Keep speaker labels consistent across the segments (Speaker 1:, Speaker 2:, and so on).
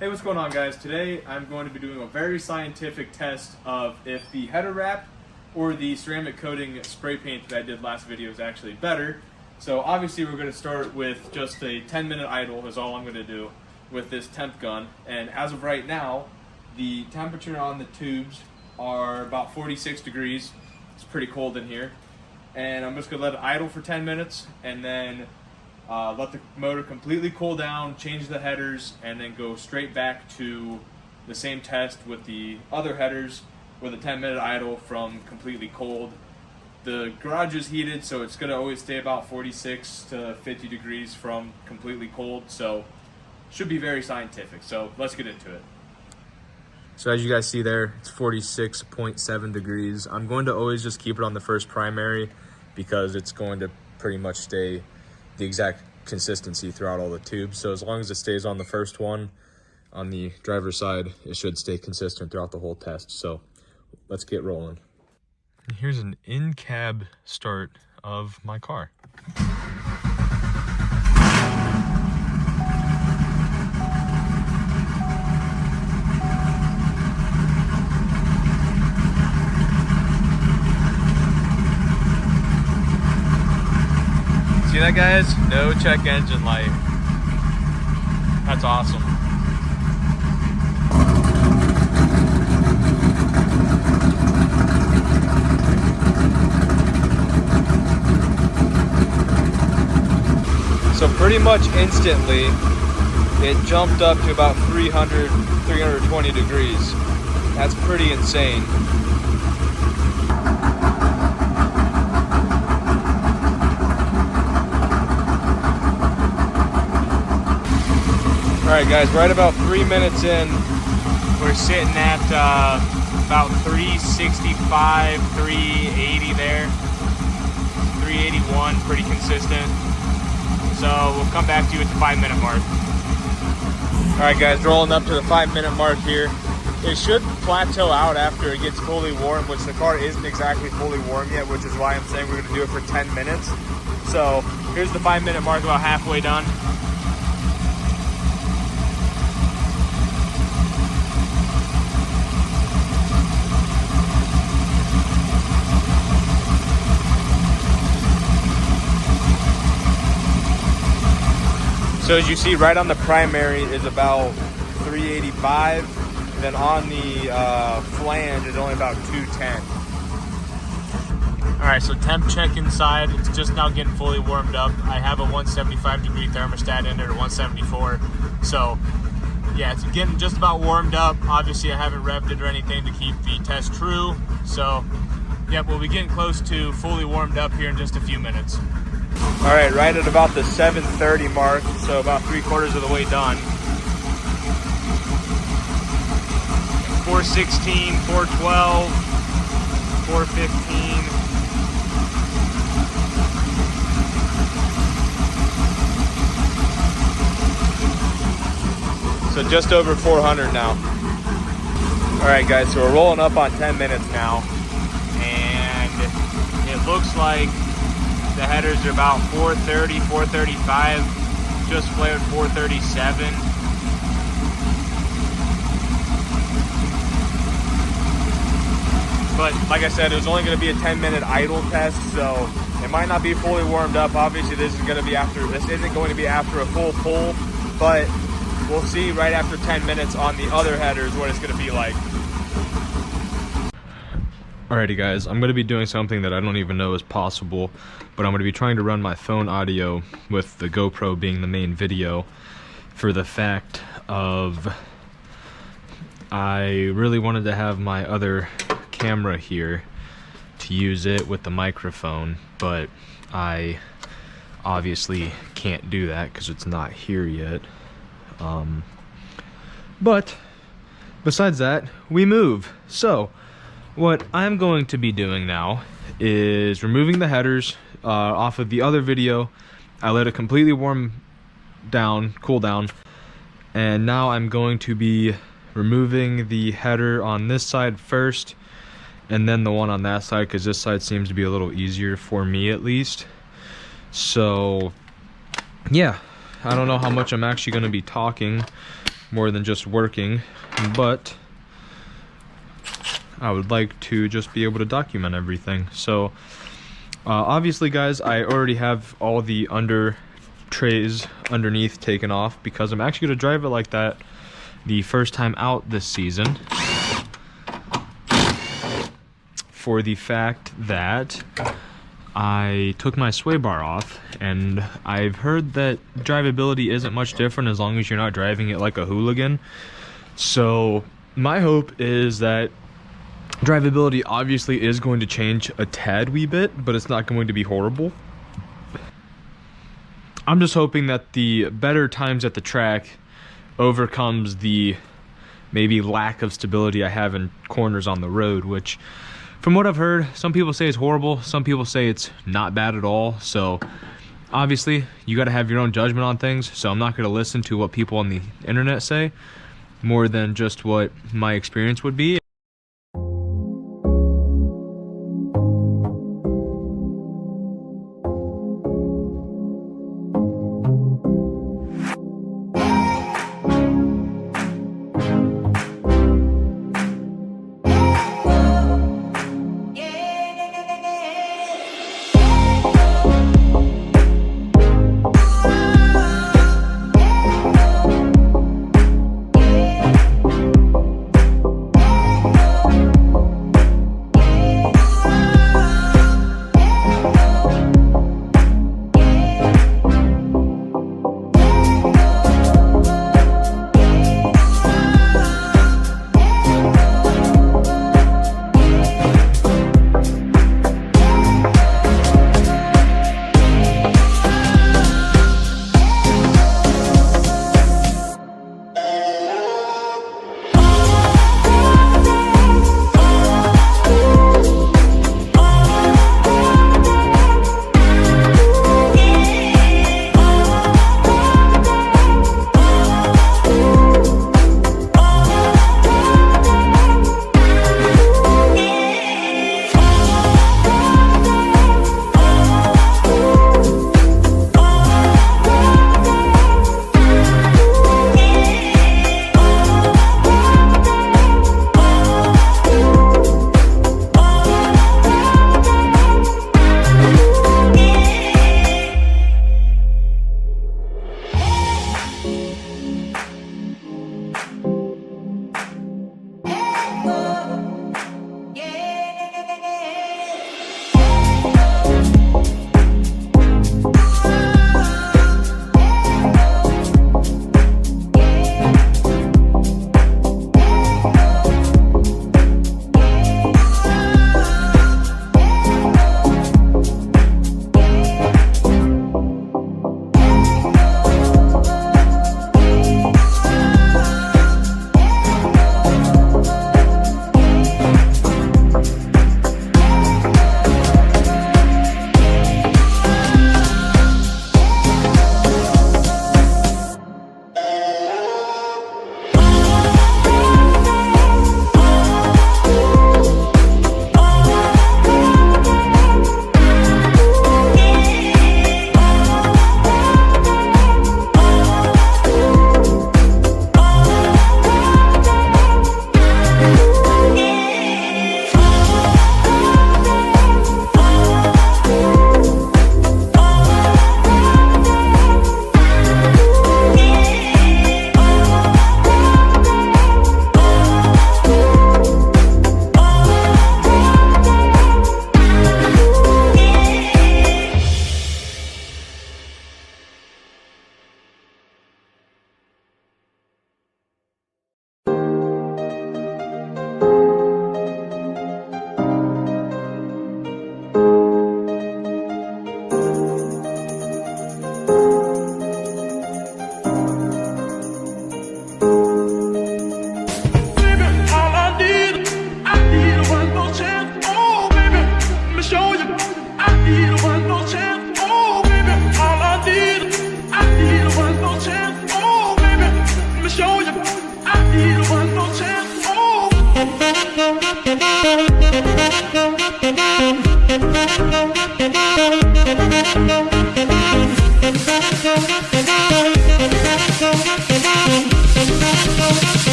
Speaker 1: Hey, what's going on, guys? Today I'm going to be doing a very scientific test of if the header wrap or the ceramic coating spray paint that I did last video is actually better. So obviously we're going to start with just a 10-minute idle is all I'm going to do with this temp gun. And as of right now, the temperature on the tubes are about 46 degrees. It's pretty cold in here. And I'm just going to let it idle for 10 minutes and then let the motor completely cool down, change the headers, and then go straight back to the same test with the other headers with a 10-minute idle from completely cold. The garage is heated, so it's going to always stay about 46 to 50 degrees from completely cold, so should be very scientific. So let's get into it. So as you guys see there, it's 46.7 degrees. I'm going to always just keep it on the first primary because it's going to pretty much stay the exact consistency throughout all the tubes. So as long as it stays on the first one on the driver's side, it should stay consistent throughout the whole test. So let's get rolling. Here's an in-cab start of my car. See that, guys? No check engine light. That's awesome. So pretty much instantly, it jumped up to about 320 degrees. That's pretty insane. All right, guys, right about 3 minutes in, we're sitting at about 365, 380 there, 381, pretty consistent. So we'll come back to you at the 5-minute mark. All right, guys, rolling up to the 5-minute mark here. It should plateau out after it gets fully warm, which the car isn't exactly fully warm yet, which is why I'm saying we're gonna do it for 10 minutes. So here's the 5-minute mark, about halfway done. So as you see, right on the primary is about 385. Then on the flange is only about 210. All right, so temp check inside. It's just now getting fully warmed up. I have a 175 degree thermostat in there, 174. So yeah, it's getting just about warmed up. Obviously I haven't revved it or anything to keep the test true. So yeah, we'll be getting close to fully warmed up here in just a few minutes. All right, right at about the 7:30 mark, so about 3/4 of the way done. 416, 412, 415. So just over 400 now. All right, guys, so we're rolling up on 10 minutes now, and it looks like the headers are about 430, 435, just flared 437. But like I said, it was only going to be a 10-minute idle test, so it might not be fully warmed up. Obviously, this isn't going to be after a full pull, but we'll see right after 10 minutes on the other headers what it's going to be like. Alrighty, guys, I'm going to be doing something that I don't even know is possible, but I'm going to be trying to run my phone audio with the GoPro being the main video for the fact of I really wanted to have my other camera here to use it with the microphone, but I obviously can't do that because it's not here yet. But besides that, we move. So what I'm going to be doing now is removing the headers off of the other video. I let it completely cool down, and now I'm going to be removing the header on this side first, and then the one on that side, because this side seems to be a little easier for me at least. So yeah, I don't know how much I'm actually going to be talking,
Speaker 2: more than just working, but I would like to just be able to document everything. So obviously guys, I already have all the under trays underneath taken off because I'm actually going to drive it like that the first time out this season, for the fact that I took my sway bar off, and I've heard that drivability isn't much different as long as you're not driving it like a hooligan. So my hope is that drivability obviously is going to change a tad wee bit, but it's not going to be horrible. I'm just hoping that the better times at the track overcomes the maybe lack of stability I have in corners on the road, which from what I've heard, some people say it's horrible, some people say it's not bad at all. So obviously you got to have your own judgment on things, so I'm not going to listen to what people on the internet say more than just what my experience would be.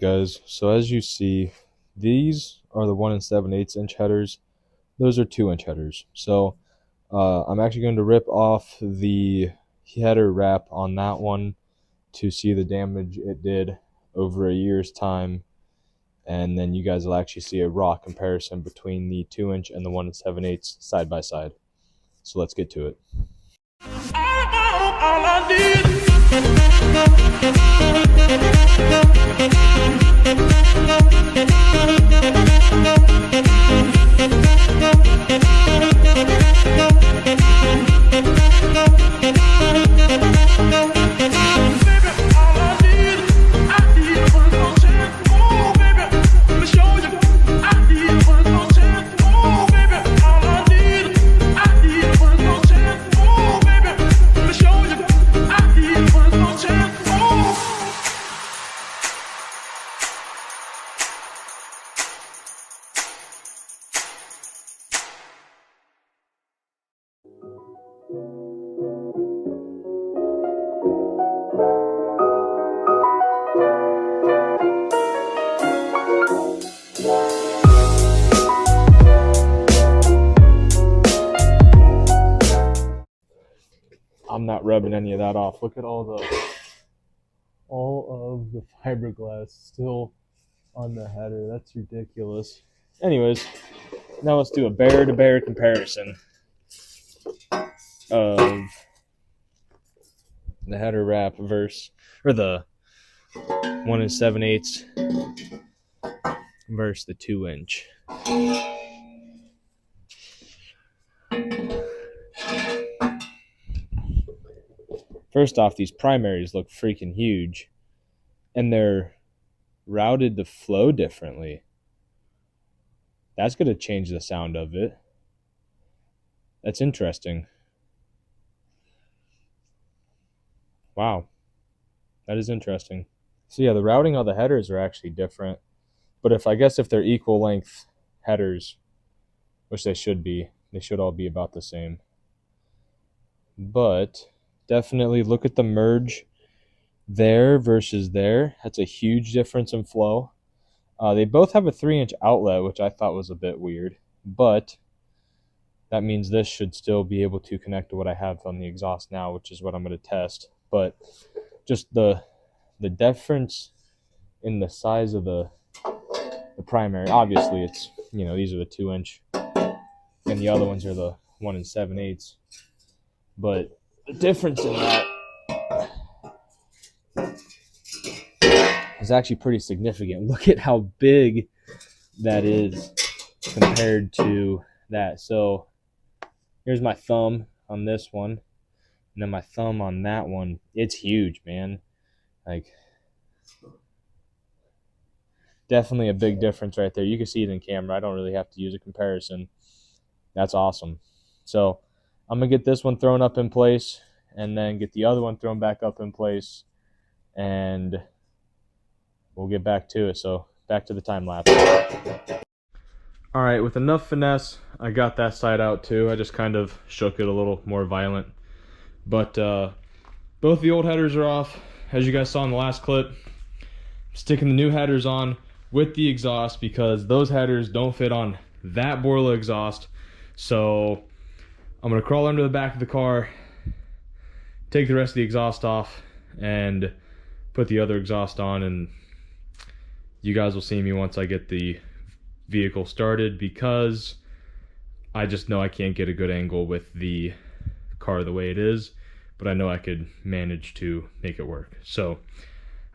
Speaker 2: guys, so as you see, these are the 1 7/8 inch headers. Those are 2-inch headers. So I'm actually going to rip off the header wrap on that one to see the damage it did over a year's time, and then you guys will actually see a raw comparison between the 2-inch and the 1 7/8 side by side. So let's get to it. All I need. I'm not rubbing any of that off. Look at all of the fiberglass still on the header. That's ridiculous. Anyways, now let's do a bear-to-bear comparison of the header wrap versus, or the 1 7/8 versus the 2-inch. First off, these primaries look freaking huge, and they're routed to flow differently. That's going to change the sound of it. That's interesting. Wow. That is interesting. So yeah, the routing of the headers are actually different. But if they're equal length headers, which they should be, they should all be about the same. But definitely look at the merge there versus there. That's a huge difference in flow. They both have a 3-inch outlet, which I thought was a bit weird, but that means this should still be able to connect to what I have on the exhaust now, which is what I'm going to test. But just the difference in the size of the primary, obviously it's, these are the 2-inch and the other ones are the 1 7/8, but the difference in that is actually pretty significant. Look at how big that is compared to that. So here's my thumb on this one, and then my thumb on that one. It's huge, man. Like, definitely a big difference right there. You can see it in camera. I don't really have to use a comparison. That's awesome. So I'm going to get this one thrown up in place and then get the other one thrown back up in place, and we'll get back to it. So back to the time lapse. All right, with enough finesse, I got that side out too. I just kind of shook it a little more violent. But both the old headers are off, as you guys saw in the last clip. I'm sticking the new headers on with the exhaust because those headers don't fit on that Borla exhaust. So I'm gonna crawl under the back of the car, take the rest of the exhaust off, and put the other exhaust on, and you guys will see me once I get the vehicle started, because I just know I can't get a good angle with the car the way it is, but I know I could manage to make it work. So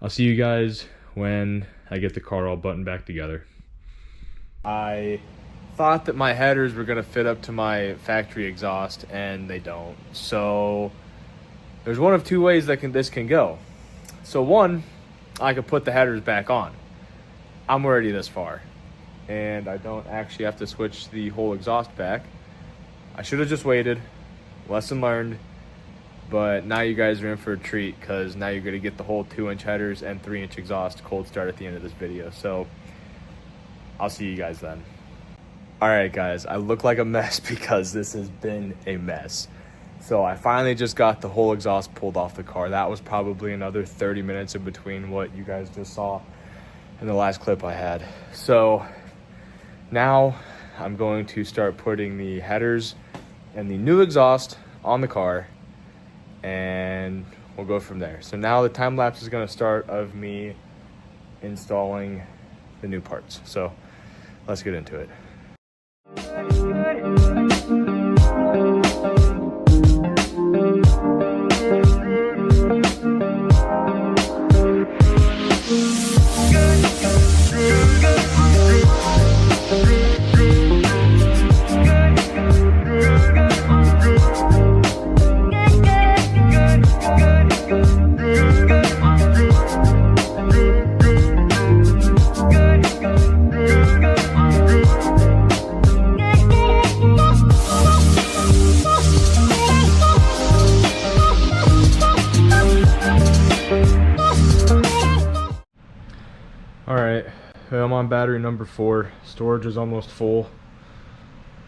Speaker 2: I'll see you guys when I get the car all buttoned back together. I thought that my headers were gonna fit up to my factory exhaust, and they don't. So there's one of two ways that this can go. So one, I could put the headers back on. I'm already this far, and I don't actually have to switch the whole exhaust back. I should have just waited. Lesson learned. But now you guys are in for a treat, because now you're going to get the whole 2-inch headers and 3-inch exhaust cold start at the end of this video. So I'll see you guys then. Alright guys, I look like a mess because this has been a mess. So I finally just got the whole exhaust pulled off the car. That was probably another 30 minutes in between what you guys just saw. in the last clip I had. So now I'm going to start putting the headers and the new exhaust on the car, and we'll go from there. So now the time lapse is going to start of me installing the new parts. So let's get into it. Alright, I'm on battery number 4. Storage is almost full.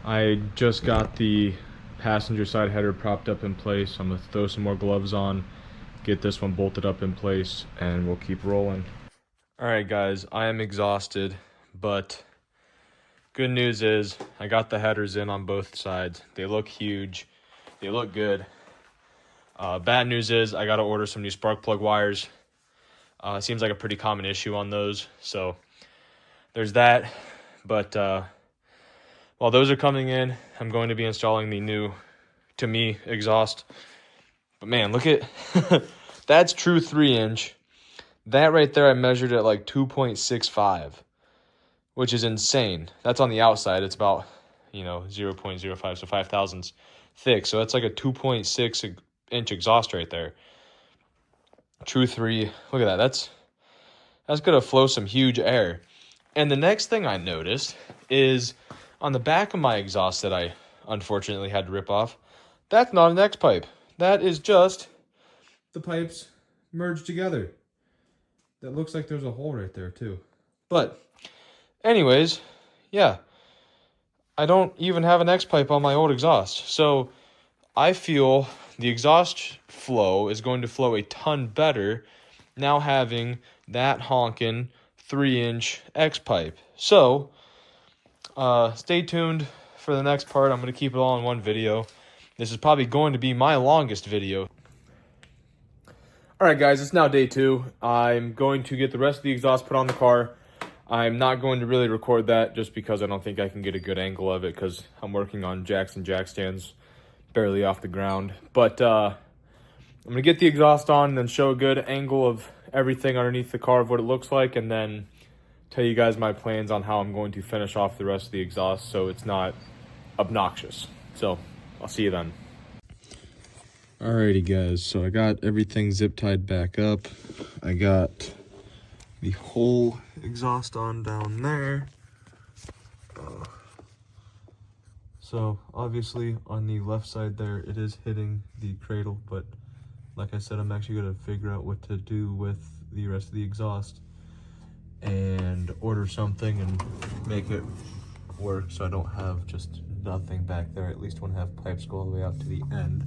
Speaker 2: I just got the passenger side header propped up in place. I'm going to throw some more gloves on, get this one bolted up in place, and we'll keep rolling. Alright guys, I am exhausted, but good news is I got the headers in on both sides. They look huge. They look good. Bad news is I got to order some new spark plug wires. It seems like a pretty common issue on those, so there's that. But while those are coming in, I'm going to be installing the new, to me, exhaust. But man, look at, that's true 3-inch. That right there, I measured at like 2.65, which is insane. That's on the outside. It's about, 0.05, so 5 thousandths thick. So that's like a 2.6-inch exhaust right there. True 3, look at that. That's gonna flow some huge air. And the next thing I noticed is on the back of my exhaust that I unfortunately had to rip off, that's not an X pipe. That is just the pipes merged together. That looks like there's a hole right there too. But anyways, yeah, I don't even have an X pipe on my old exhaust. So I feel the exhaust flow is going to flow a ton better now having that honkin' 3-inch X pipe. So stay tuned for the next part. I'm going to keep it all in one video. This is probably going to be my longest video. Alright guys, it's now day 2. I'm going to get the rest of the exhaust put on the car. I'm not going to really record that just because I don't think I can get a good angle of it because I'm working on jacks and jack stands barely off the ground. But I'm going to get the exhaust on and then show a good angle of everything underneath the car of what it looks like, and then tell you guys my plans on how I'm going to finish off the rest of the exhaust so it's not obnoxious. So I'll see you then. Alrighty guys, so I got everything zip tied back up. I got the whole exhaust on down there. So obviously on the left side there, it is hitting the cradle, but like I said, I'm actually going to figure out what to do with the rest of the exhaust and order something and make it work so I don't have just nothing back there. At least want to have pipes go all the way out to the end.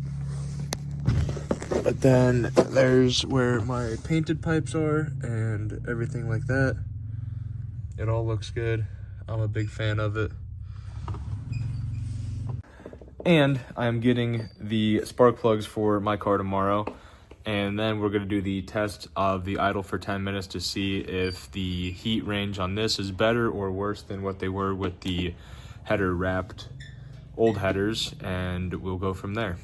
Speaker 2: But then there's where my painted pipes are and everything like that. It all looks good. I'm a big fan of it. And I'm getting the spark plugs for my car tomorrow. And then we're gonna do the test of the idle for 10 minutes to see if the heat range on this is better or worse than what they were with the header wrapped old headers, and we'll go from there.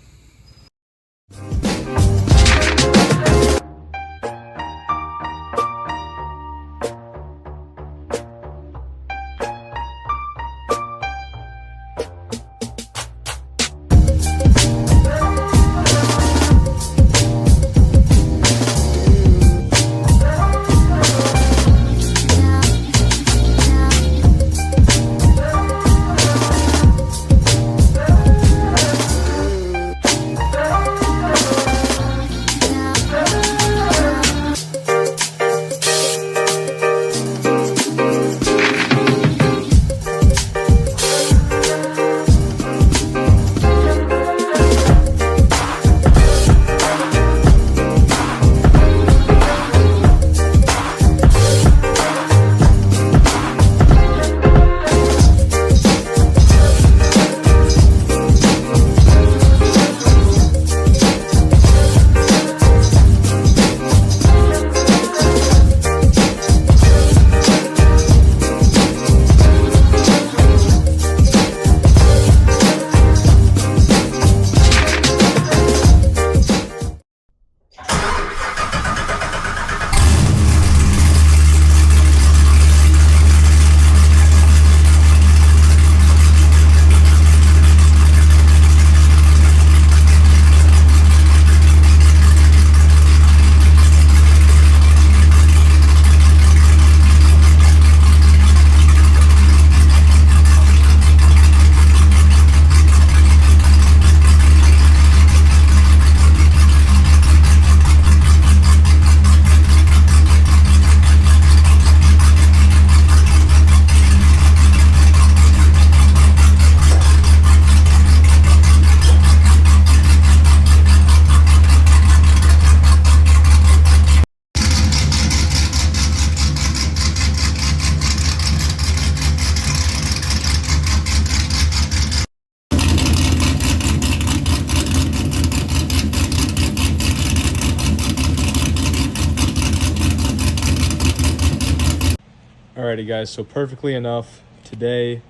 Speaker 2: Alrighty guys, so perfectly enough, today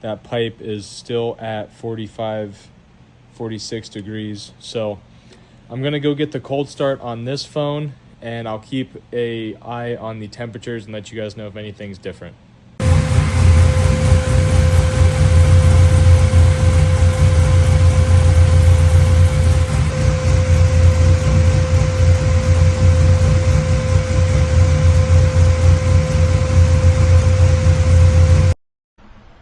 Speaker 2: that pipe is still at 45, 46 degrees. So I'm gonna go get the cold start on this phone, and I'll keep an eye on the temperatures and let you guys know if anything's different.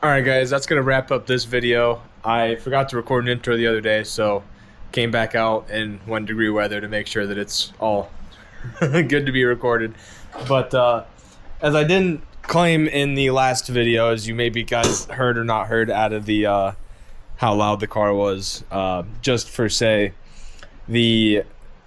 Speaker 2: Alright guys, that's going to wrap up this video. I forgot to record an intro the other day, so came back out in 1 degree weather to make sure that it's all good to be recorded. But as I didn't claim in the last video, as you maybe guys heard or not heard out of the how loud the car was, just for say, the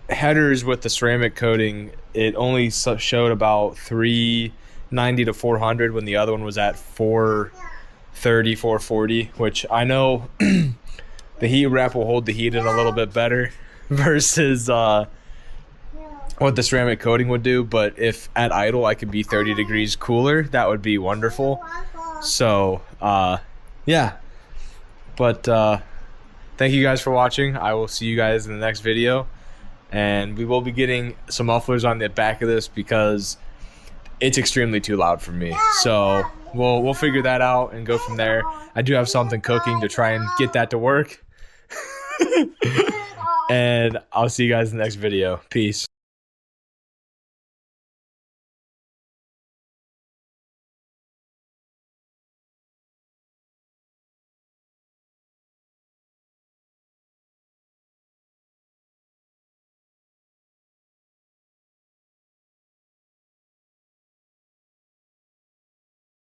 Speaker 2: headers with the ceramic coating, it only showed about 390 to 400 when the other one was at 430, 440, which I know the heat wrap will hold the heat in a little bit better versus what the ceramic coating would do. But if at idle I could be 30 degrees cooler, that would be wonderful. So yeah, but thank you guys for watching. I will see you guys in the next video, and we will be getting some mufflers on the back of this because it's extremely too loud for me. So we'll figure that out and go from there. I do have something cooking to try and get that to work. And I'll see you guys in the next video. Peace.